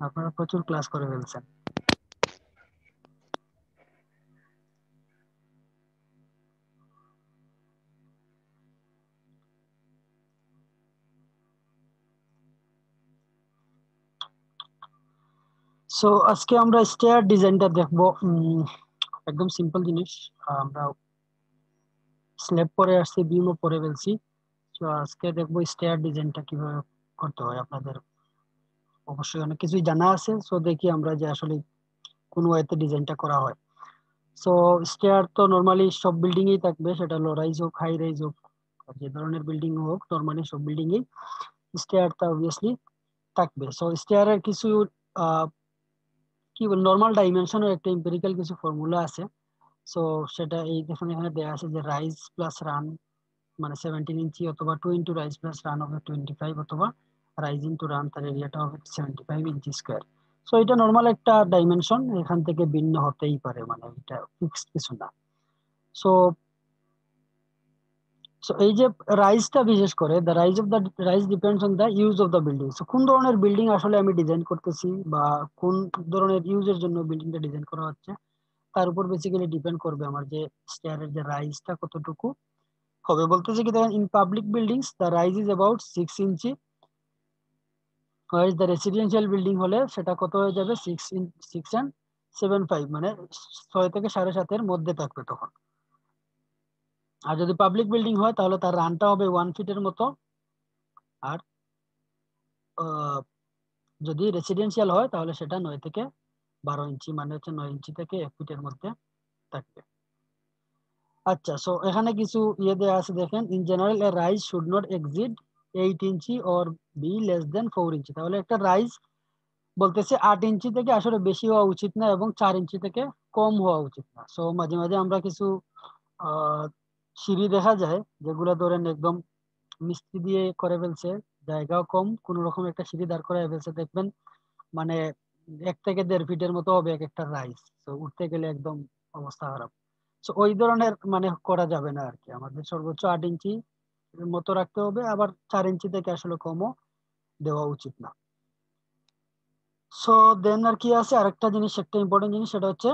আপনারা প্রচুর ক্লাস করে ফেলছেন। সো আজকে আমরা স্টেয়ার ডিজাইনটা দেখবো। একদম সিম্পল জিনিস। আমরা স্ল্যাব পরে আসছি, বিমও পরে ফেলছি। তো আজকে দেখবো স্টেয়ার ডিজাইনটা কিভাবে করতে হয়। আপনাদের অবশ্যই অনেক কিছুই জানা আছে, সো দেখি আমরা যে আসলে কোন ওয়েতে ডিজাইনটা করা হয়। সো স্টেয়ার তো নরমালি সব বিল্ডিং এই থাকবে, সেটা লো রাইজ হোক হাই রাইজ হোক, যে ধরনের বিল্ডিং হোক, নরমালি সব বিল্ডিং এই স্টেয়ারটা অবভিয়াসলি থাকবে। সো স্টেয়ারের কিছু আহ, কি বল, নর্মাল ডাইমেনশনের একটা এম্পিরিক্যাল কিছু ফর্মুলা আছে। সো সেটা এই দেখুন এখানে দেওয়া আছে যে রাইজ প্লাস রান মানে 17 ইঞ্চি, অথবা 2 রাইজ প্লাস রান হবে 25, অথবা রাইজ ইন্টু রান তার এরিয়াটা হবে 75 ইঞ্চি স্কোয়ার। সো এটা নর্মাল একটা ডাইমেনশন, এখান থেকে ভিন্ন হতেই পারে, মানে এটা ফিক্সড কিছু না। সো সো এই যে রাইজটা, বিশেষ করে the rise of the rise depends on the use of the building. So কোন ধরনের বিল্ডিং আসলে আমি ডিজাইন করতেছি, বা কোন ধরনের ইউজের জন্য বিল্ডিংটা ডিজাইন করা হচ্ছে, তার উপর বেসিক্যালি ডিপেন্ড করবে আমার যে স্টেয়ারের যে রাইজটা কতটুকু হবে। বলতেছে কি দেখেন, in public buildings the rise is about 6 inch, the residential building হলে সেটা কত হয়ে যাবে, 6 and 7.5, মানে 6 থেকে 7.5-এর মধ্যে থাকবে তখন। আর যদি পাবলিক বিল্ডিং হয় তাহলে তার রানটা হবে 1 ফিটের মতো। আর আহ, যদি রেসিডেন্সিয়াল হয় তাহলে সেটা 9 থেকে 12 ইঞ্চি, মানে হচ্ছে 9 ইঞ্চি থেকে 1 ফিটের মধ্যে থাকবে। আচ্ছা, সো এখানে কিছু দেওয়া আছে দেখেন, in general a rise should not exceed 8 inch or be less than 4 inch. তাহলে একটা রাইজ বলতেছে 8 ইঞ্চি থেকে আসলে বেশি হওয়া উচিত না, এবং 4 ইঞ্চি থেকে কম হওয়া উচিত না। সো মাঝে মাঝে আমরা কিছু আহ সিঁড়ি দেখা যায় যেগুলো ধরেন একদম মিস্ত্রি দিয়ে করে ফেলছে, জায়গাও কম, কোন রকম একটা সিঁড়ি দাঁড় করায় ফেলছে, দেখবেন মানে 1 থেকে 1.5 ফিটের মতো হবে এক একটা রাইজ। তো উঠতে গেলে একদম অবস্থা খারাপ। তো ওই ধরনের মানে করা যাবে না আর কি, আমাদের সর্বোচ্চ 8 ইঞ্চি মতো রাখতে হবে, আবার 4 ইঞ্চি থেকে আসলে কমও দেওয়া উচিত না। সো দেন আর কি আছে, আরেকটা জিনিস, একটা ইম্পর্টেন্ট জিনিস, সেটা হচ্ছে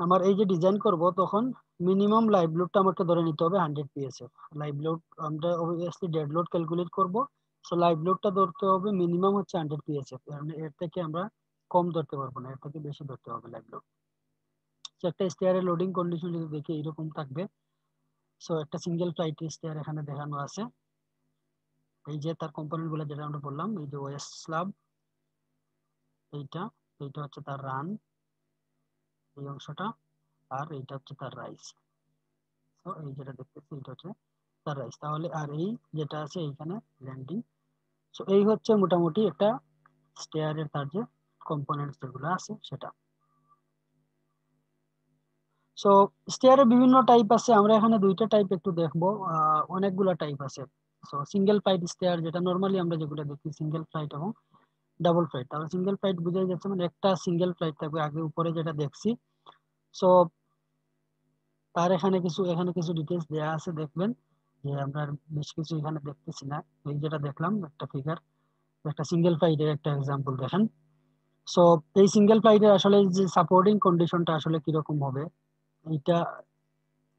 আমার এই যে ডিজাইন করব তখন মিনিমাম লাইভ লোডটা আমাকে ধরে নিতে হবে 100 PSF। লাইভ লোড আমরা অবভিয়াসলি ডেড লোড ক্যালকুলেট করব। সো লাইভ লোডটা ধরতে হবে মিনিমাম হচ্ছে 100 PSF, এর থেকে আমরা কম ধরতে পারবো না, এর থেকে বেশি ধরতে হবে লাইভ লোড। সো একটা স্টেয়ারের লোডিং কন্ডিশন যদি দেখি এরকম থাকবে। সো একটা সিঙ্গেল ফ্লাইট স্টেয়ার এখানে দেখানো আছে। এই যে তার কম্পোনেন্ট গুলো যেটা আমরা বললাম, এই যে ওয়েস্ট স্ল্যাব, এইটা এইটা হচ্ছে তার রান, এই অংশটা, আর এইটা হচ্ছে তার রাইস। তো এই যেটা দেখতেছি এটা হচ্ছে তার রাইস, তাহলে আর এই যেটা আছে এইখানে ল্যান্ডিং। সো এই হচ্ছে মোটামুটি একটা স্টেয়ারের তার যে কম্পোনেন্টস যেগুলো আছে সেটা। সো স্টেয়ারের বিভিন্ন টাইপ আছে, আমরা এখানে দুইটা টাইপ একটু দেখবো, অনেকগুলা টাইপ আছে। সো সিঙ্গেল ফ্লাইট স্টেয়ার, যেটা নর্মালি আমরা যেগুলো দেখি সিঙ্গেল ফ্লাইট এবং ডাবল ফ্লাইট। তাহলে সিঙ্গেল ফ্লাইট বুঝাই যাচ্ছে মানে একটা সিঙ্গেল ফ্লাইট থাকবে আগে উপরে যেটা দেখছি। সো তার এখানে কিছু ডিটেলস দেওয়া আছে, দেখবেন যে আমরা আর বেশ কিছু এখানে দেখতেছি না। এই যেটা দেখলাম একটা ফিগার, একটা সিঙ্গেল ফ্লাইটের একটা এক্সাম্পল দেখেন। সো এই সিঙ্গেল ফ্লাইটের আসলে যে সাপোর্টিং কন্ডিশনটা আসলে কিরকম হবে, এইটা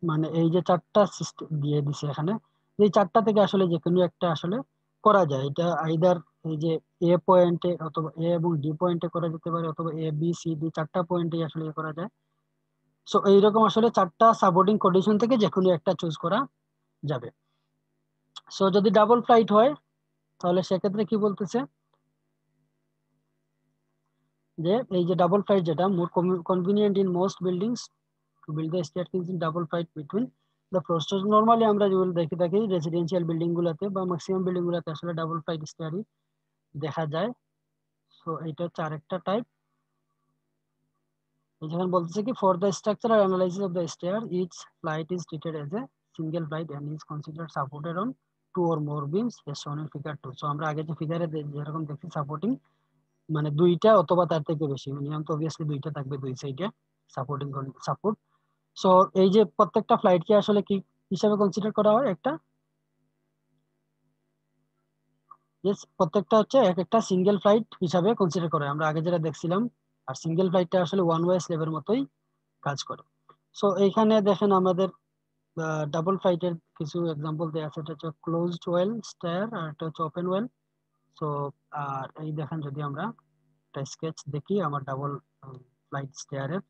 মানে এই যে চারটা সিস্টেম দিয়ে দিছে এখানে, এই চারটা থেকে আসলে যে কোনো একটা আসলে করা যায়। এটা আইদার এই যে এ পয়েন্টে, অথবা এ এবং ডি পয়েন্টে করা যেতে পারে, অথবা এ বি সি ডি চারটা পয়েন্টে আসলে করা যায়। সো এইরকম আসলে চারটা সাপোর্টিং কন্ডিশন থেকে যে কোনো একটা চুজ করা যাবে। সো যদি ডাবল ফ্লাইট হয় তাহলে সেক্ষেত্রে কি বলতেছে, যে এই যে ডাবল ফ্লাইট যেটা more convenient in most buildings to build the staircase in double flight between the floors. Normally আমরা যেগুলো দেখে থাকি রেসিডেন্সিয়াল বিল্ডিং গুলাতে বা ম্যাক্সিমাম বিল্ডিং গুলাতে আসলে ডাবল ফ্লাইট স্টেয়ারই দেখা যায়। সো এটা হচ্ছে আরেকটা টাইপ। যেখানে বলতেছে কি, for the structural analysis of the stair each flight is treated as a single flight and is considered supported on 2 or more beams as shown in figure 2। So আমরা আগে যে ফিগারে যেরকম দেখছি সাপোর্টিং মানে দুইটা অথবা তার থেকে বেশি, মিনিমাম তো অবভিয়াসলি দুইটা থাকবে দুই সাইডে সাপোর্টিং সাপোর্ট। সো এই যে প্রত্যেকটা ফ্লাইটকে আসলে কি হিসাবে কনসিডার করা হয়, একটা যে প্রত্যেকটা হচ্ছে এক একটা সিঙ্গেল ফ্লাইট হিসাবে কনসিডার করে, আমরা আগে যেটা দেখছিলাম। আর সিঙ্গেল ফ্লাইটটা আসলে ওয়ান ওয়ে স্লেভের মতোই কাজ করে। সো এইখানে দেখেন আমাদের ডাবল ফ্লাইটের কিছু এক্সাম্পল দেওয়া আছে। এটা হচ্ছে ক্লোজড ওয়েল স্টেয়ার, আর এটা হচ্ছে ওপেন ওয়েল। সো আর এই দেখেন যদি আমরা একটা স্কেচ দেখি আমার ডাবল ফ্লাইট স্টেয়ারের,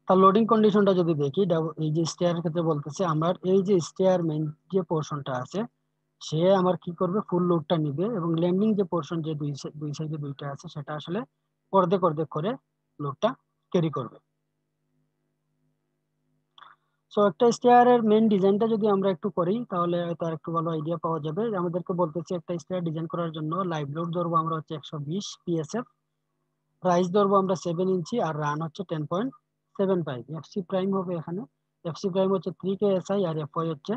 তার লোডিং কন্ডিশনটা যদি দেখি, এই যে স্টেয়ারের ক্ষেত্রে বলতেছে আমার এই যে স্টেয়ার মেইন যে পোর্শনটা আছে সে আমার কি করবে, ফুল লোডটা নিবে, এবং ল্যান্ডিং যে পোর্শন যে দুই সাইডে দুইটা আছে সেটা আসলে অর্ধেক অর্ধেক করে লোডটা ক্যারি করবে। সো একটা স্টেয়ারের মেইন ডিজাইনটা যদি আমরা একটু করি তাহলে হয়তো আর একটু ভালো আইডিয়া পাওয়া যাবে। আমাদেরকে বলতেছে একটা স্টেয়ার ডিজাইন করার জন্য লাইভ লোড ধরবো আমরা হচ্ছে 120 পিএসএফ, প্রাইস ধরবো আমরা 7 ইঞ্চি, আর রান হচ্ছে 10.75। এফসি প্রাইম হবে এখানে, এফসি প্রাইম হচ্ছে 3 কেএসআই, আর এফওয়াই হচ্ছে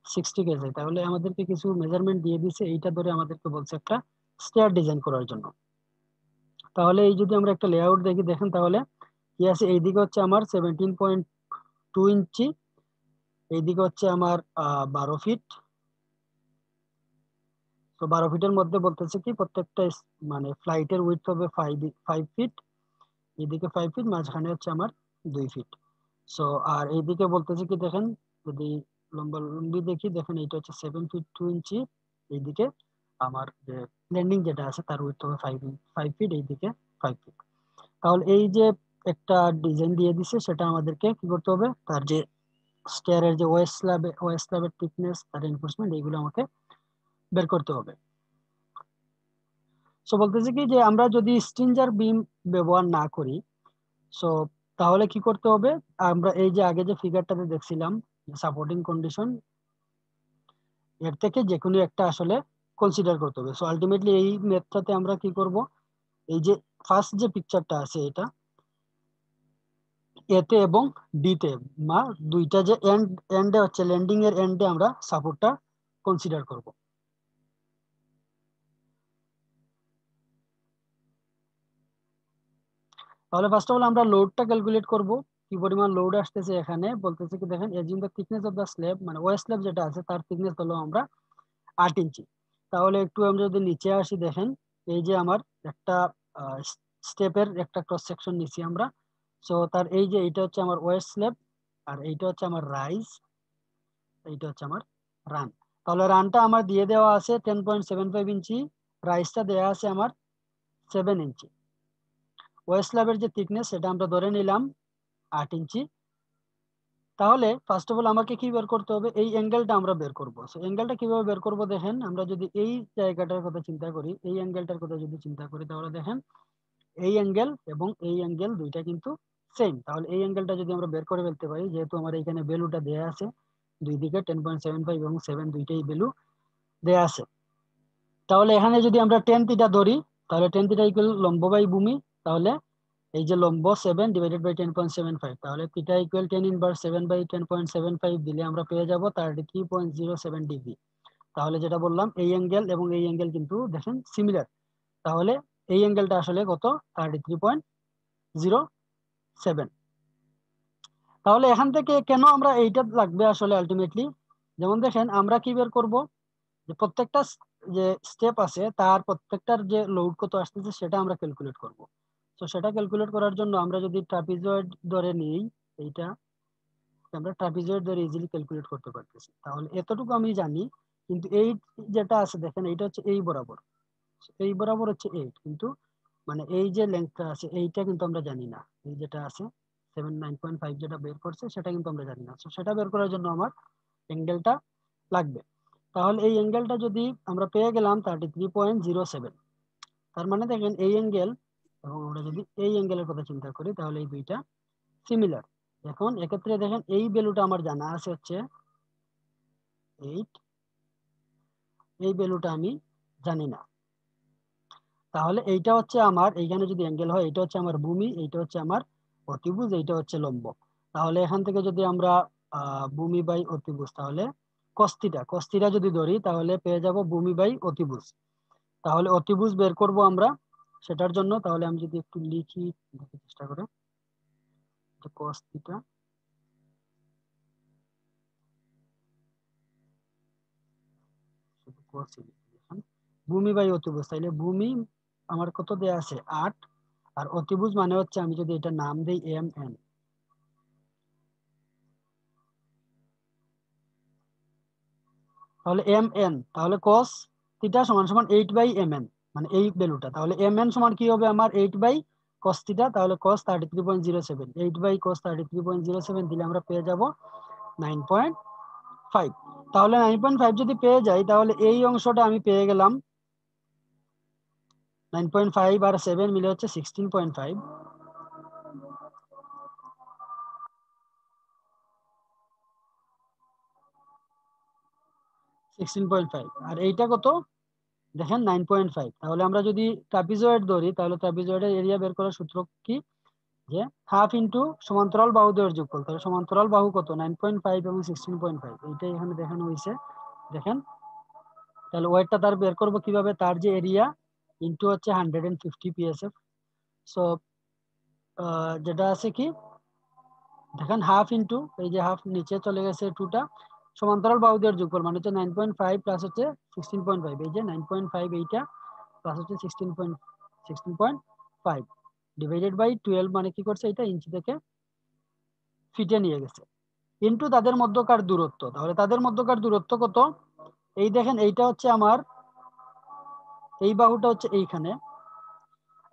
60 কেএসআই। তাহলে আমাদেরকে কিছু মেজারমেন্ট দিয়ে দিছে, এইটা ধরে আমাদেরকে বলছে একটা স্টেয়ার ডিজাইন করার জন্য। তাহলে এই যদি আমরা একটা লেআউট দেখি, দেখেন তাহলে কি আছে, এইদিকে হচ্ছে আমার 17.2 ইঞ্চি, এইদিকে হচ্ছে আমার 12 ফিট। তো 12 ফিটের মধ্যে বলতেছে কি প্রত্যেকটা মানে ফ্লাইটের উইথ হবে 5 ফিট, এইদিকে 5 ফিট, মাঝখানে হচ্ছে আমার 2 ফিট। সো আর এইদিকে বলতেছে কি দেখেন, যদি লম্বা লম্বি দেখি, দেখেন এইটা হচ্ছে 7 ফিট 2 ইঞ্চি, এইদিকে আমার যে ল্যান্ডিং যেটা আছে তার উইথ হবে 5 ফিট, এইদিকে 5 ফিট। তাহলে এই যে একটা ডিজাইন দিয়ে দিছে, সেটা আমাদেরকে কি করতে হবে, তার যে স্টেয়ারের যে ওয়েস্ট স্ল্যাবের থিকনেস, তার এনফোর্সমেন্ট, এইগুলো আমাকে বের করতে হবে। সো বলতেছে কি যে আমরা যদি স্ট্রিঞ্জার বিম ব্যবহার না করি, সো তাহলে কি করতে হবে, আমরা এই যে আগে যে ফিগারটাতে দেখছিলাম সাপোর্টিং কন্ডিশন, এর থেকে যে কোনো একটা আসলে কনসিডার করতে হবে। সো আলটিমেটলি এই মেথডটাতে আমরা কি করব, এই যে ফার্স্ট যে পিকচারটা আছে এটা, এতে এবং ডিতে, মা দুইটা যে এন্ডে হচ্ছে ল্যান্ডিং এর এন্ডে আমরা সাপোর্টটা কনসিডার করব। তাহলে ফার্স্ট অফ অল আমরা লোডটা ক্যালকুলেট করব, কি পরিমাণ লোড আসতেছে। এখানে বলতেছে কি দেখেন, assume the thickness of the slab, মানে ওয়েস্ট স্ল্যাব যেটা আছে তার থিকনেস হলো আমরা 8 ইঞ্চি। তাহলে একটু আমরা যদি নিচে আসি, দেখেন এই যে আমার একটা স্টেপের একটা ক্রস সেকশন নিচ্ছি আমরা। সো তার এই যে এইটা হচ্ছে আমার ওয়েস্ট স্ল্যাব, আর এইটা হচ্ছে আমার রাইজ, এইটা হচ্ছে আমার রান। তাহলে রানটা আমার দিয়ে দেওয়া আছে 10.75 ইঞ্চি, রাইজটা দেওয়া আছে আমার 7 ইঞ্চি। ওয়েস্ট স্ল্যাবের যে থিকনেস সেটা আমরা ধরে নিলাম 8 ইঞ্চি। তাহলে ফার্স্ট অফ অল আমাকে কি বের করতে হবে, এই অ্যাঙ্গেলটা আমরা বের করব। সো অ্যাঙ্গেলটা কিভাবে বের করব, দেখেন আমরা যদি এই জায়গাটার কথা চিন্তা করি, এই অ্যাঙ্গেলটার কথা যদি চিন্তা করি, তাহলে দেখেন এই অ্যাঙ্গেল এবং এই অ্যাঙ্গেল দুইটা কিন্তু সেম। তাহলে এই অ্যাঙ্গেলটা যদি আমরা বের করে ফেলতে পারি, যেহেতু আমার এখানে ভ্যালুটা দেয়া আছে, দুই দিকে 10.75 এবং 7 দুইটাই ভ্যালু দেয়া আছে। তাহলে এখানে যদি আমরা টেন থিটা ধরি, তাহলে টেন থিটা ইকুয়াল লম্ব বাই ভূমি। তাহলে এই যে লম্ব 7 / 10.75, তাহলে থিটা ইকুয়াল 10 × 7/10.75 দিলে আমরা পেয়ে যাব 33.07 ডিগ্রি। তাহলে যেটা বললাম, এই অ্যাঙ্গেল এবং এই অ্যাঙ্গেল কিন্তু দেখেন সিমিলার। তাহলে এই অ্যাঙ্গেলটা আসলে কত, 33.07। তাহলে এখান থেকে কেন আমরা এইটা লাগবে আসলে আলটিমেটলি, যেমন দেখেন আমরা কি বের করব, যে প্রত্যেকটা যে স্টেপ আছে তার প্রত্যেকটার যে লোড কত আসতেছে সেটা আমরা ক্যালকুলেট করব। তো সেটা ক্যালকুলেট করার জন্য আমরা যদি ট্রাপিজয়েড ধরে নিই, এইটা আমরা ট্রাপিজয়েড ধরে ইজিলি ক্যালকুলেট করতে পারতেছি। তাহলে এতটুকু আমি জানি, কিন্তু এই যেটা আছে দেখেন, এইটা হচ্ছে এই বরাবর, এই বরাবর হচ্ছে 8, কিন্তু মানে এই যে লেন্থটা আছে এইটা কিন্তু আমরা জানি না। এই যেটা আছে 79.5 যেটা বের করছে সেটা কিন্তু আমরা জানি না। তো সেটা বের করার জন্য আমার অ্যাঙ্গেলটা লাগবে। তাহলে এই অ্যাঙ্গেলটা যদি আমরা পেয়ে গেলাম 33.07, তার মানে দেখেন এই অ্যাঙ্গেল এবং আমরা যদি এই অ্যাঙ্গেলের কথা চিন্তা করি, তাহলে এই দুইটা সিমিলার। এখন এক্ষেত্রে দেখেন এই ভ্যালুটা আমার জানা আছে হচ্ছে 8, এই ভ্যালুটা আমি জানি না। তাহলে এইটা হচ্ছে আমার, এইখানে যদি অ্যাঙ্গেল হয়, এটা হচ্ছে আমার ভূমি, এইটা হচ্ছে আমার অতিভুজ, এইটা হচ্ছে লম্ব। তাহলে এখান থেকে যদি আমরা ভূমি বাই অতিভুজ, তাহলে কস্তিটা যদি ধরি তাহলে পেয়ে যাব ভূমি বাই অতিভুজ। তাহলে অতিভুজ বের করব আমরা সেটার জন্য। তাহলে আমি যদি একটু লিখি, দেখার চেষ্টা করে, কস্তিটা শুধু cos ভূমি বাই অতিভুজ, তাইলে ভূমি আমার কত দেয়া আছে 8, আর অতিভুজ মানে হচ্ছে আমি যদি এটা নাম দেই এম এন, তাহলে এম এন, তাহলে cos থিটা সমান সমান 8/mn, মানে এই ভ্যালুটা। তাহলে mn সমান কি হবে আমার 8/cos থিটা, তাহলে cos 33.07, 8/cos 33.07 দিলে আমরা পেয়ে যাব 9.5। তাহলে 9.5 যদি পেয়ে যাই, তাহলে এই অংশটা আমি পেয়ে গেলাম 9.5 আর 7 মিলে হচ্ছে 16.5। 16.5 আর এইটা কত দেখেন 9.5। তাহলে আমরা যদি ট্রাপিজয়েড ধরি, তাহলে ট্রাপিজয়েডের এরিয়া বের করার সূত্র কি, যে হাফ ইন্টু সমান্তরাল বাহুদ্বয়ের যোগফল। তাহলে সমান্তরাল বাহু কত 9.5 এবং 16.5, এইটাই এখানে দেখানো হয়েছে। দেখেন তাহলে ওয়েটটা তার বের করবো কিভাবে, তার যে এরিয়া ইন্টু হচ্ছে 150 PSF। সো যেটা আছে কি দেখেন হাফ ইন্টু, এই যে হাফ নিচে চলে গেছে টুটা, সমান্তরাল বাহুদের যোগফল মানে হচ্ছে 9.5 প্লাস হচ্ছে 16.5, এই যে 9.5 এইটা প্লাস হচ্ছে 16.5 ডিভাইডেড বাই 12, মানে কি করছে এটা ইঞ্চি থেকে ফিটে নিয়ে গেছে, ইন্টু তাদের মধ্যকার দূরত্ব। তাহলে তাদের মধ্যকার দূরত্ব কত, এই দেখেন এইটা হচ্ছে আমার, এই বাহুটা হচ্ছে এইখানে,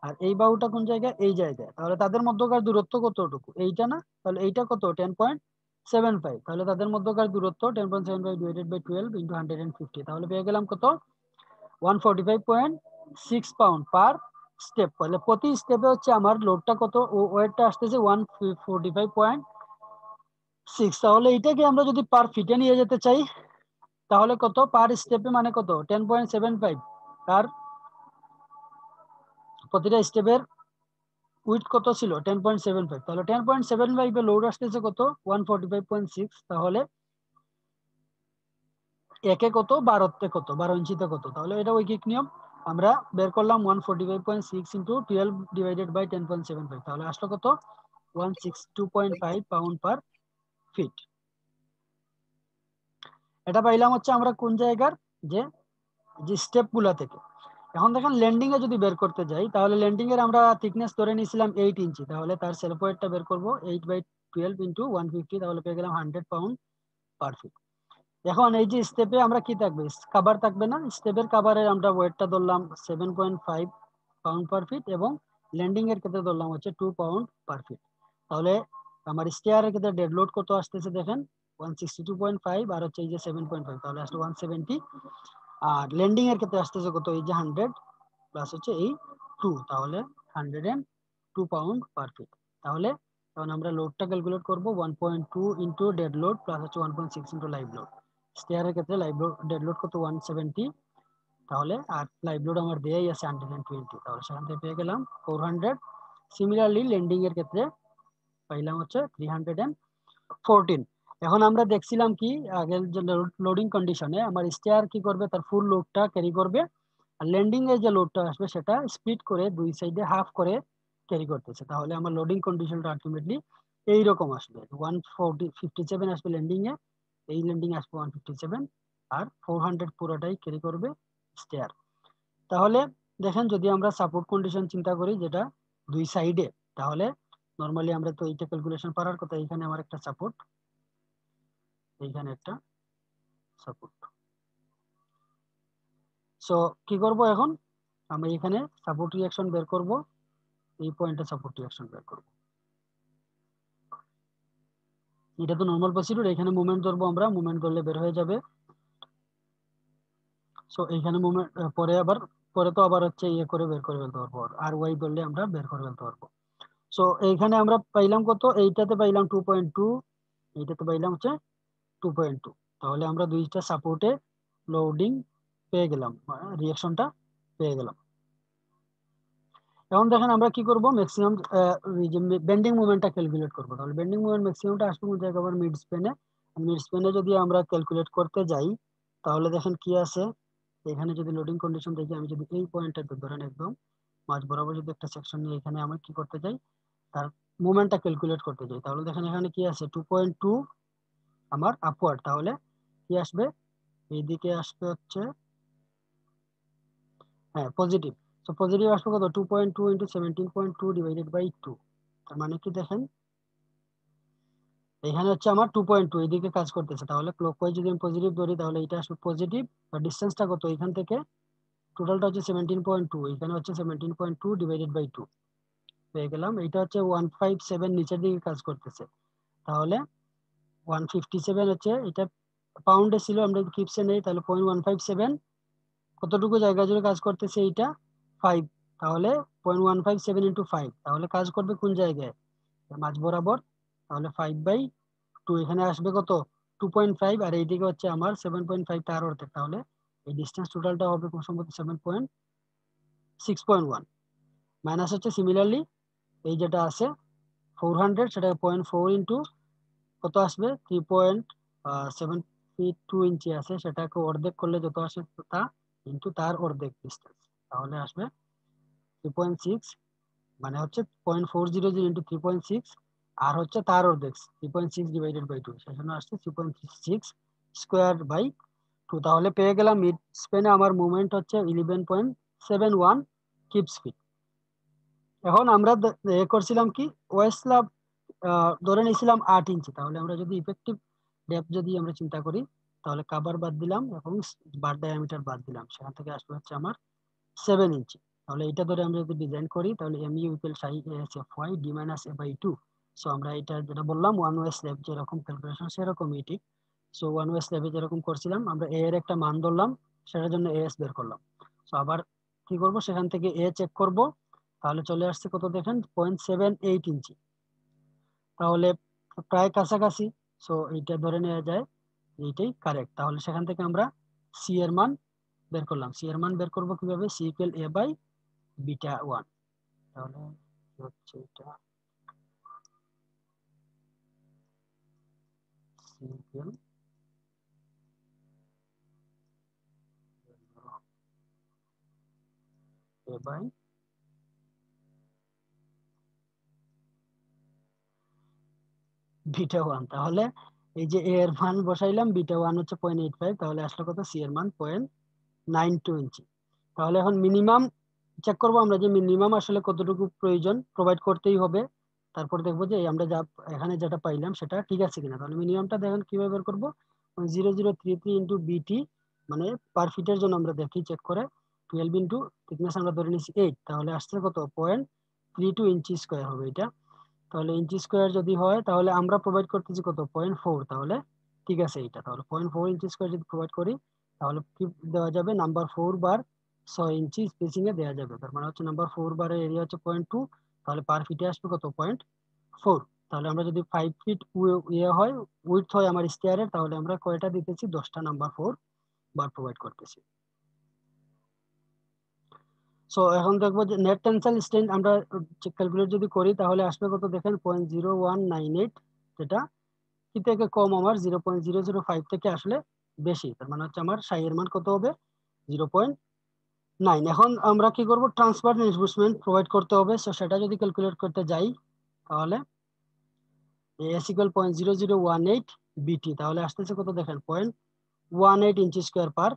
আর এই বাহুটা কোন জায়গায়, এই জায়গায়। তাহলে তাদের মধ্যকার দূরত্ব কতটুকু, এইটা না, তাহলে এইটা কত 10.75। তাহলে তাদের মধ্যকার দূরত্ব 10.75 ডিভাইডেড বাই 12 ইন্টু 150, তাহলে পেয়ে গেলাম কত 145.6 পাউন্ড পার স্টেপ। তাহলে প্রতি স্টেপে হচ্ছে আমার লোডটা কত, ও ওয়েটটা আসতেছে 145.6। তাহলে এইটাকে আমরা যদি পার ফিটে নিয়ে যেতে চাই, তাহলে কত পার স্টেপে মানে কত 10.75, তার প্রতিটা স্টেপের উইথ কত ছিল 10.75, তাহলে 10.75 এ লোড আসতেছে কত 145.6। তাহলে একে কত 12তে কত 12 ইঞ্চিতে কত, তাহলে এটা ঐকিক নিয়ম আমরা বের করলাম 145.6 ইন্টু 12 ডিভাইডেড বাই 10.75, তাহলে আসলো কত 162.5 পাউন্ড পার ফিট। এটা পাইলাম হচ্ছে আমরা কোন জায়গার, যে যে স্টেপ গুলা থেকে। এখন দেখেন ল্যান্ডিং এ যদি বের করতে যাই, তাহলে ল্যান্ডিং এর আমরা থিকনেস ধরে নিয়েছিলাম 8 ইঞ্চি, তাহলে তার সেলফ ওয়েটটা বের করবো 8/12 ইন্টু 150, তাহলে পেয়ে গেলাম 100 পাউন্ড পার ফিট। এখন এই যে স্টেপে আমরা কি থাকবে, কাভার থাকবে না, স্টেপের কাভারে আমরা ওয়েটটা ধরলাম 7.5 পাউন্ড পার ফিট, এবং ল্যান্ডিং এর ক্ষেত্রে ধরলাম হচ্ছে 2 পাউন্ড পার ফিট। তাহলে আমার স্টেয়ারের ক্ষেত্রে ডেড লোড কত আসতেছে দেখেন 162.5, আর হচ্ছে এই যে 7.5, তাহলে আসলে 170। আর ল্যান্ডিং এর ক্ষেত্রে আসতেছে কত, এই যে 100 প্লাস হচ্ছে এই 2, তাহলে 102 পাউন্ড পার ফিট। তাহলে তখন আমরা লোডটা ক্যালকুলেট করবো 1.2 ইন্টু ডেড লোড প্লাস হচ্ছে 1.6 ইন্টু লাইভ লোড। স্টেয়ারের ক্ষেত্রে লাইভ লোড ডেড লোড কত 170, তাহলে আর লাইভ লোড আমার দেয়াই আছে 120, তাহলে সেখান থেকে পেয়ে গেলাম 400। সিমিলারলি ল্যান্ডিং এর ক্ষেত্রে পাইলাম হচ্ছে 314। এখন আমরা দেখছিলাম কি আগের যে লোডিং কন্ডিশনে আমার স্টেয়ার কি করবে, তার ফুল লোডটা ক্যারি করবে, আর ল্যান্ডিং এর যে লোডটা আসবে সেটা স্প্লিট করে দুই সাইডে হাফ করে ক্যারি করতেছে। তাহলে আমার লোডিং কন্ডিশনটা আলটিমেটলি এইরকম আসবে, 157 আসবে ল্যান্ডিং এ, এই ল্যান্ডিং আসবে 157, আর 400 পুরোটাই ক্যারি করবে স্টেয়ার। তাহলে দেখেন যদি আমরা সাপোর্ট কন্ডিশন চিন্তা করি যেটা দুই সাইডে, তাহলে নরমালি আমরা তো এইটা ক্যালকুলেশন করার কথা, এখানে আমার একটা সাপোর্ট, এইখানে একটা সাপোর্ট। সো কি করব এখন, আমি এখানে সাপোর্ট রিঅ্যাকশন বের করব, এই পয়েন্টে সাপোর্ট রিঅ্যাকশন বের করব। এটা তো নরমাল প্রসিডিউর, এখানে মোমেন্ট ধরবো আমরা, মোমেন্ট ধরলে বের হয়ে যাবে। সো এইখানে মোমেন্ট পরে তো আবার হচ্ছে ইয়ে করে বের করে ফেলতে পারবো, আর ওয়াই ধরলে আমরা বের করে ফেলতে পারবো। সো এইখানে আমরা পাইলাম কত, এইটাতে পাইলাম 2.2, এইটাতে পাইলাম হচ্ছে 2.2। তাহলে আমরা দুইটা সাপোর্টে লোডিং পেয়ে গেলাম, রিঅ্যাকশনটা পেয়ে গেলাম। এখন দেখেন আমরা কি করব, ম্যাক্সিমাম বেন্ডিং মোমেন্টটা ক্যালকুলেট করব। তাহলে বেন্ডিং মোমেন্ট ম্যাক্সিমামটা আসবে কোন জায়গায়, আবার মিড স্প্যানে। মিড স্প্যানে যদি আমরা ক্যালকুলেট করতে যাই, তাহলে দেখেন কি আছে, এখানে যদি লোডিং কন্ডিশন দেখি, আমি যদি এই পয়েন্টটাতে ধরেন একদম মাঝ বরাবর যদি একটা সেকশন নিয়ে এখানে আমি কি করতে চাই, তার মোমেন্টটা ক্যালকুলেট করতে চাই, তাহলে দেখেন এখানে কি আছে 2.2 আমার আপওয়ার্ড, তাহলে কি আসবে, এইদিকে আসবে হচ্ছে হ্যাঁ পজিটিভ। তো পজিটিভ আসবে কত 2.2 ইন্টু 17.2 ডিভাইডেড বাই 2, তার মানে কি দেখেন এখানে হচ্ছে আমার 2.2 এদিকে কাজ করতেছে, তাহলে ক্লকওয়াইজ যদি আমি পজিটিভ ধরি তাহলে এটা আসবে পজিটিভ। আর ডিসটেন্সটা কত এখান থেকে, টোটালটা হচ্ছে 17.2, এখানে হচ্ছে 17.2 ডিভাইডেড বাই 2 পেয়ে গেলাম। এটা হচ্ছে 157 নিচের দিকে কাজ করতেছে, তাহলে 157 হচ্ছে এটা পাউন্ডে ছিল, আমরা যদি কিপসে নেই তাহলে 0.157 কতটুকু জায়গা জুড়ে কাজ করতেছে এইটা 5, তাহলে 0.157 ইন্টু 5, তাহলে কাজ করবে কোন জায়গায় মাঝ বরাবর, তাহলে 5/2 এখানে আসবে কত 2.5, আর এইদিকে হচ্ছে আমার 7.5 তার অর্ধেক, তাহলে এই ডিস্টেন্স টোটালটা হবে খুব সম্ভবত 6.1 মাইনাস হচ্ছে সিমিলারলি এই যেটা আছে 400 সেটা 0.4 ইন্টু কত আসবে 3.72 ইঞ্চি আছে, সেটাকে অর্ধেক করলে যত আসে তা ইন্টু তার অর্ধেক ডিস্টেন্স, তাহলে আসবে 3.6, মানে হচ্ছে 0.400 ইন্টু 3.6, আর হচ্ছে তার অর্ধেক 3.6 ডিভাইডেড বাই 2, সেজন্য আসছে 3.6 স্কোয়ার বাই 2। তাহলে পেয়ে গেলাম মিড স্পেনে আমার মুভমেন্ট হচ্ছে 11.71 কিপস ফিট। এখন আমরা করছিলাম কি ওয়েস্টলাভ ধরে নিয়েছিলাম 8 ইঞ্চি, তাহলে আমরা যদি ইফেক্টিভ ডেপথ যদি আমরা চিন্তা করি তাহলে কাভার বাদ দিলাম এবং বার ডায়ামিটার বাদ দিলাম, সেখান থেকে আসবে হচ্ছে আমার 7 ইঞ্চি। তাহলে এটা ধরে আমরা যদি ডিজাইন করি তাহলে M U equal psi S F Y D minus A by 2। So আমরা এটা যেটা বললাম ওয়ান ওয়ে স্ল্যাব যেরকম ক্যালকুলেশন সেরকমই ঠিক। সো ওয়ান ওয়ে স্ল্যাবে যেরকম করছিলাম আমরা এ এর একটা মান ধরলাম, সেটার জন্য এস বের করলাম। সো আবার কি করব সেখান থেকে এ চেক করব, তাহলে চলে আসছে কত দেখেন 0.78 ইঞ্চি, তাহলে প্রায় কাছাকাছি। সো এইটা ধরে নেওয়া যায় এইটাই কারেক্ট। তাহলে সেখান থেকে আমরা সি এর মান বের করলাম। সি এর মান বের করব কিভাবে, C equal A by beta 1। তাহলে কি হচ্ছে এটা C equal A by beta 1। তাহলে এই যে এ এর মান বসাইলাম, বিটা 1 হচ্ছে 0.85, তাহলে আসলে কত সি এর মান 0.92 ইঞ্চি। তাহলে এখন মিনিমাম চেক করব আমরা যে মিনিমাম আসলে কতটুকু প্রয়োজন প্রোভাইড করতেই হবে, তারপর দেখবো যে আমরা যা এখানে যেটা পাইলাম সেটা ঠিক আছে কিনা। তাহলে মিনিমামটা দেখেন কিভাবে বের করবো, 0033 ইন্টু বিটি, মানে পার ফিটের জন্য আমরা দেখি চেক করে 12 ইন্টু থিকনেস আমরা ধরে নিচ্ছি 8, তাহলে আসছে কত 0.32 ইঞ্চি স্কোয়ার হবে এটা। তাহলে ইঞ্চি স্কোয়ার যদি হয় তাহলে আমরা প্রোভাইড করতেছি কত 0.4, তাহলে ঠিক আছে এইটা। তাহলে 0.4 ইঞ্চি স্কোয়ার যদি প্রোভাইড করি তাহলে কি দেওয়া যাবে, নাম্বার 4 বার 6 ইঞ্চি স্পেসিং এ দেওয়া যাবে, তার মানে হচ্ছে নাম্বার 4 বারের এরিয়া হচ্ছে 0.2, তাহলে পার ফিটে আসবে কত 0.4। তাহলে আমরা যদি 5 ফিট ইয়ে হয় উইডথ হয় আমার স্টেয়ারের, তাহলে আমরা কয়টা দিতেছি 10টা নাম্বার 4 বার প্রোভাইড করতেছি। সো এখন দেখবো যে নেট টেনসাইল স্ট্রেন্থ আমরা ক্যালকুলেট যদি করি তাহলে আসবে কত দেখেন 0.0198, যেটা কি থেকে কম আমার 0.005 থেকে আসলে বেশি, তার মানে হচ্ছে আমার সাই এর মান কত হবে 0.9। এখন আমরা কি করব ট্রান্সফার রিইনফোর্সমেন্ট প্রোভাইড করতে হবে। সো সেটা যদি ক্যালকুলেট করতে যাই তাহলে এস ইকুয়াল 0.0018 বিটি, তাহলে আসতেছে কত দেখেন 0.18 ইঞ্চি স্কোয়ার পার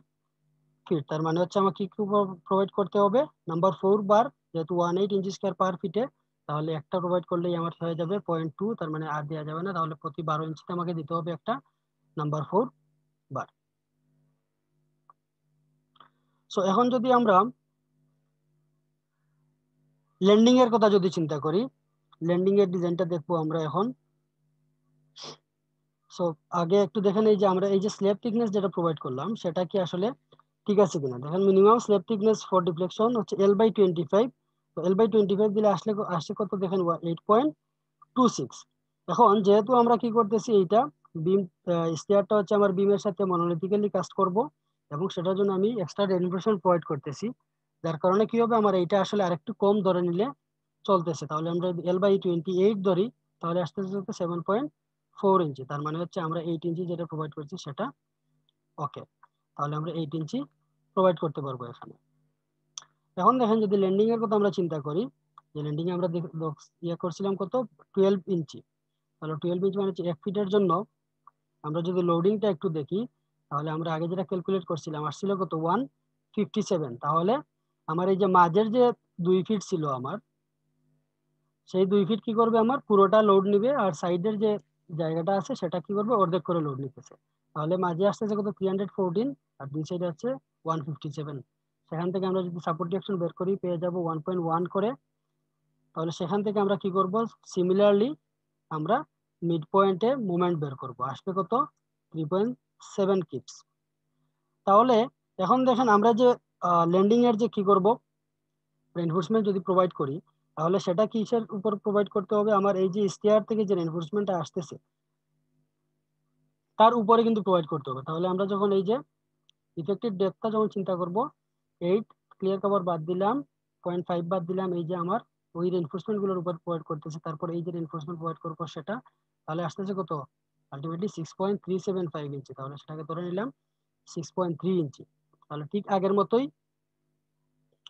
ফিট, তার মানে হচ্ছে আমাকে কি প্রোভাইড করতে হবে নাম্বার 4 বার, যেহেতু 18 ইঞ্চি স্কোয়ার পার ফিটে, তাহলে একটা প্রোভাইড করলেই আমার হয়ে যাবে 0.2, তার মানে আর দেওয়া যাবে না, তাহলে প্রতি 12 ইঞ্চিতে আমাকে দিতে হবে একটা নাম্বার 4 বার। সো এখন যদি আমরা ল্যান্ডিং এর কথা যদি চিন্তা করি, ল্যান্ডিং এর ডিজাইনটা দেখবো আমরা এখন। সো আগে একটু দেখেন এই যে আমরা এই যে স্ল্যাব থিকনেস যেটা প্রোভাইড করলাম সেটা কি আসলে ঠিক আছে কিনা। দেখেন minimum slab thickness for deflection হচ্ছে L/25, তো L/25 দিলে আসলে আসছে কত দেখেন 8.26। এখন যেহেতু আমরা কি করতেছি এইটা বিম স্টেয়ারটা হচ্ছে আমার বিমের সাথে মনোলিথিক্যালি কাস্ট করব, এবং সেটার জন্য আমি এক্সট্রা রেনফোর্সমেন্ট প্রোভাইড করতেছি, যার কারণে কি হবে আমার এইটা আসলে আরেকটু কম ধরে নিলে চলতেছে। তাহলে আমরা যদি L/28 ধরি তাহলে আসতেছে 7.4 ইঞ্চি, তার মানে হচ্ছে আমরা 8 ইঞ্চি যেটা প্রোভাইড করছি সেটা ওকে, তাহলে আমরা 8 ইঞ্চি প্রোভাইড করতে পারবো এখানে। এখন দেখেন যদি ল্যান্ডিং এর কথা আমরা চিন্তা করি, যে ল্যান্ডিং এ আমরা ইয়ে করছিলাম কত 12 ইঞ্চি, তাহলে 12 ইঞ্চি মানে হচ্ছে 1 ফিটের জন্য আমরা যদি লোডিংটা একটু দেখি তাহলে আমরা আগে যেটা ক্যালকুলেট করছিলাম আসছিল কত 157, তাহলে আমার এই যে মাঝের যে 2 ফিট ছিল আমার, সেই 2 ফিট কি করবে, আমার পুরোটা লোড নিবে, আর সাইডের যে জায়গাটা আছে সেটা কি করবে, অর্ধেক করে লোড নিতেছে। তাহলে মাঝে আসতেছে কত, 314, আর দুই সাইডে আছে 157। সেখান থেকে আমরা যদি সাপোর্ট ডিরেকশন বের করি পেয়ে যাব 1.1 করে। তাহলে সেখান থেকে আমরা কি করব, সিমিলারলি আমরা মিড পয়েন্টে মোমেন্ট বের করব, আসবে কত, 3.7 কিপস। তাহলে এখন দেখেন আমরা যে ল্যান্ডিং এর যে কি করব, রেইনফোর্সমেন্ট যদি প্রোভাইড করি, তাহলে সেটা কিসের উপর প্রোভাইড করতে হবে, আমার এই যে স্টেয়ার থেকে যে রেইনফোর্সমেন্টটা আসতেছে তার উপরে কিন্তু প্রোভাইড করতে হবে। তাহলে আমরা যখন এই যে ইফেক্টিভ ডেপথটা যখন চিন্তা করব, 8 ক্লিয়ার কভার বাদ দিলাম, 0.5 বাদ দিলাম, এই যে আমার ওই রেইনফোর্সমেন্ট গুলোর উপর প্রোভাইড করতেছে, তারপর এই যে রেইনফোর্সমেন্ট প্রোভাইড করবো সেটা, তাহলে আসতেছে কত, আলটিমেটলি 6.375 ইঞ্চি। তাহলে সেটাকে ধরে নিলাম 6.3 ইঞ্চি। তাহলে ঠিক আগের মতোই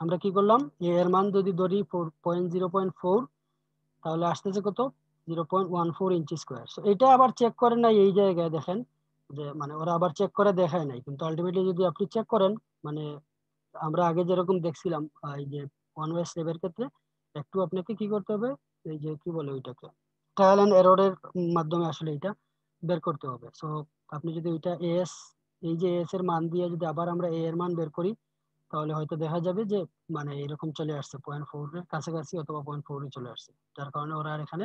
আমরা কি করলাম, এর মান যদি ধরি 0.4, তাহলে আসতেছে কত, 0.14 ইঞ্চি স্কোয়ার। এটা আবার চেক করেন নাই এই জায়গায়, দেখেন যে মানে ওরা আবার চেক করে দেখায় নাই, কিন্তু আলটিমেটলি যদি আপনি চেক করেন, মানে আমরা আগে যেরকম দেখছিলাম এই যে ওয়ান ওয়ে স্টেপের ক্ষেত্রে, একটু আপনাকে কি করতে হবে, এই যে কি বলে ওইটাকে, ট্রায়াল এন্ড এররের মাধ্যমে আসলে এটা বের করতে হবে। সো আপনি যদি ওইটা এস, এই যে এস এর মান দিয়ে যদি আবার আমরা এ এর মান বের করি, তাহলে হয়তো দেখা যাবে যে মানে এরকম চলে আসছে 0.4 এর কাছাকাছি, অথবা 0.4 চলে আসছে, যার কারণে ওরা আর এখানে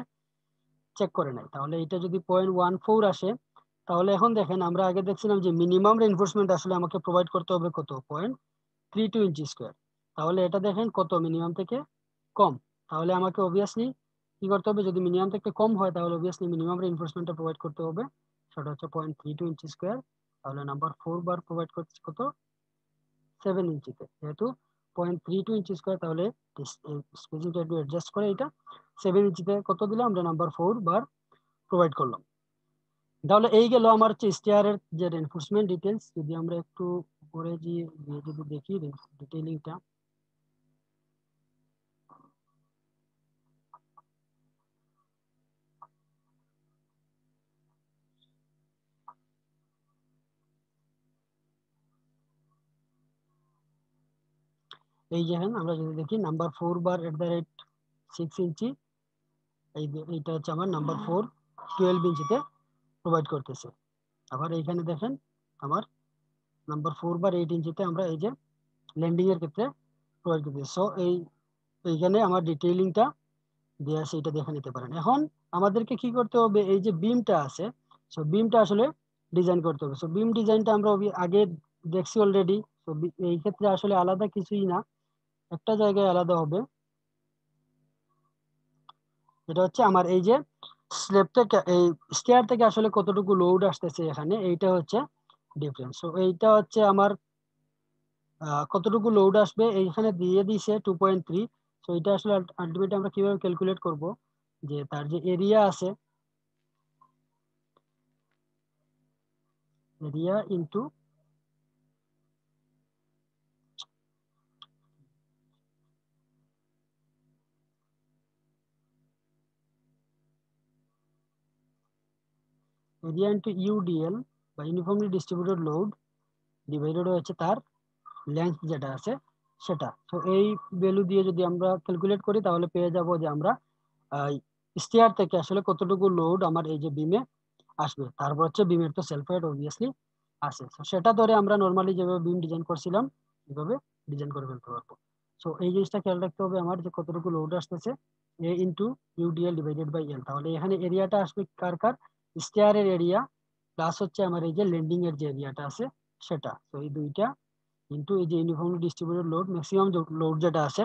চেক করে নাই। তাহলে এটা যদি 0.14 আসে, তাহলে এখন দেখেন আমরা আগে দেখছিলাম যে মিনিমাম রেইনফোর্সমেন্ট আসলে আমাকে প্রোভাইড করতে হবে কত, 0.32 ইঞ্চি স্কোয়ার। তাহলে এটা দেখেন কত, মিনিমাম থেকে কম। তাহলে আমাকে অবভিয়াসলি কি করতে হবে, যদি মিনিমাম থেকে কম হয় তাহলে অবভিয়াসলি মিনিমাম রেইনফোর্সমেন্টটা প্রোভাইড করতে হবে, সেটা হচ্ছে 0.32 ইঞ্চি স্কোয়ার। তাহলে নাম্বার 4 বার প্রোভাইড করছে কত, 7 ইঞ্চিতে, যেহেতু 0.32 ইঞ্চি স্কোয়ার, তাহলে স্পেসিংটা একটু অ্যাডজাস্ট করে এটা 7 ইঞ্চিতে কত দিলাম, আমরা নাম্বার 4 বার প্রোভাইড করলাম। তাহলে এই গেল আমার হচ্ছে স্টেয়ারের যে রেইনফোর্সমেন্ট ডিটেলস। যদি আমরা একটু উপরে গিয়ে যদি দেখি ডিটেইলিংটা, এই দেখেন আমরা যদি দেখি নাম্বার 4 বার @6 ইঞ্চি, এইটা হচ্ছে আমার নাম্বার 4 12 ইঞ্চিতে প্রোভাইড করতেছে। আবার এইখানে দেখেন আমার নাম্বার 4 বার 8 ইঞ্চিতে আমরা এই যে ল্যান্ডিং এর ক্ষেত্রে প্রোভাইড করতেছি। সো এইখানে আমার ডিটেইলিংটা দেওয়া আছে, এটা দেখে নিতে পারেন। এখন আমাদেরকে কি করতে হবে, এই যে বিমটা আছে, সো বিমটা আসলে ডিজাইন করতে হবে। সো বিম ডিজাইনটা আমরা আগে দেখছি অলরেডি। তো এই ক্ষেত্রে আসলে আলাদা কিছুই না, একটা জায়গায় আলাদা হবে, এটা হচ্ছে আমার এই যে স্ল্যাব থেকে, এই স্টেয়ার থেকে আসলে কতটুকু লোড আসতেছে এখানে, এইটা হচ্ছে ডিফারেন্স। সো এইটা হচ্ছে আমার কতটুকু লোড আসবে এইখানে দিয়ে দিছে 2.3। সো এটা আসলে আলটিমেটলি আমরা কিভাবে ক্যালকুলেট করব, যে তার যে এরিয়া আছে, area into area into UDL বা ইউনিফর্মলি ডিস্ট্রিবিউটেড লোড ডিভাইডেড হচ্ছে তার লেন্থ যেটা আছে সেটা। তো এই ভ্যালু দিয়ে যদি আমরা ক্যালকুলেট করি, তাহলে পেয়ে যাব যে আমরা স্টেয়ার থেকে আসলে কতটুকু লোড আমার এই যে বিমে আসবে। তারপর হচ্ছে বিমের তো সেলফ ওয়েট অবভিয়াসলি আছে, তো সেটা ধরে আমরা নর্মালি যেভাবে বিম ডিজাইন করছিলাম এভাবে ডিজাইন করে ফেলতে পারবো। সো এই জিনিসটা খেয়াল রাখতে হবে আমার, যে কতটুকু লোড আসতেছে, a into UDL divided by L. তাহলে এখানে এরিয়াটা আসবে কার কার, স্টেয়ারের এরিয়া প্লাস হচ্ছে আমার এই যে ল্যান্ডিং এর যে এরিয়াটা আছে সেটা। তো এই দুইটা ইন্টু এই যে uniformly distributed load, maximum load যেটা আছে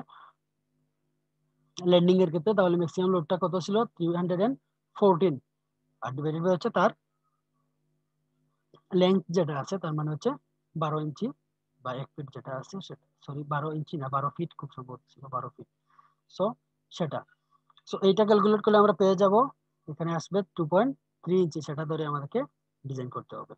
ল্যান্ডিং এর ক্ষেত্রে, তাহলে ম্যাক্সিমাম লোডটা কত ছিল, 314, আর ডিভাইডেড বাই হচ্ছে তার লেন্থ যেটা আছে, তার মানে হচ্ছে 12 ইঞ্চি বা 1 ফিট যেটা আছে সেটা, সরি 12 ইঞ্চি না 12 ফিট, খুব সম্ভবত ছিল 12 ফিট। সো সেটা, সো এইটা ক্যালকুলেট করলে আমরা পেয়ে যাব, এখানে আসবে 2.3 ইঞ্চি, সেটা ধরে আমাদেরকে ডিজাইন করতে হবে।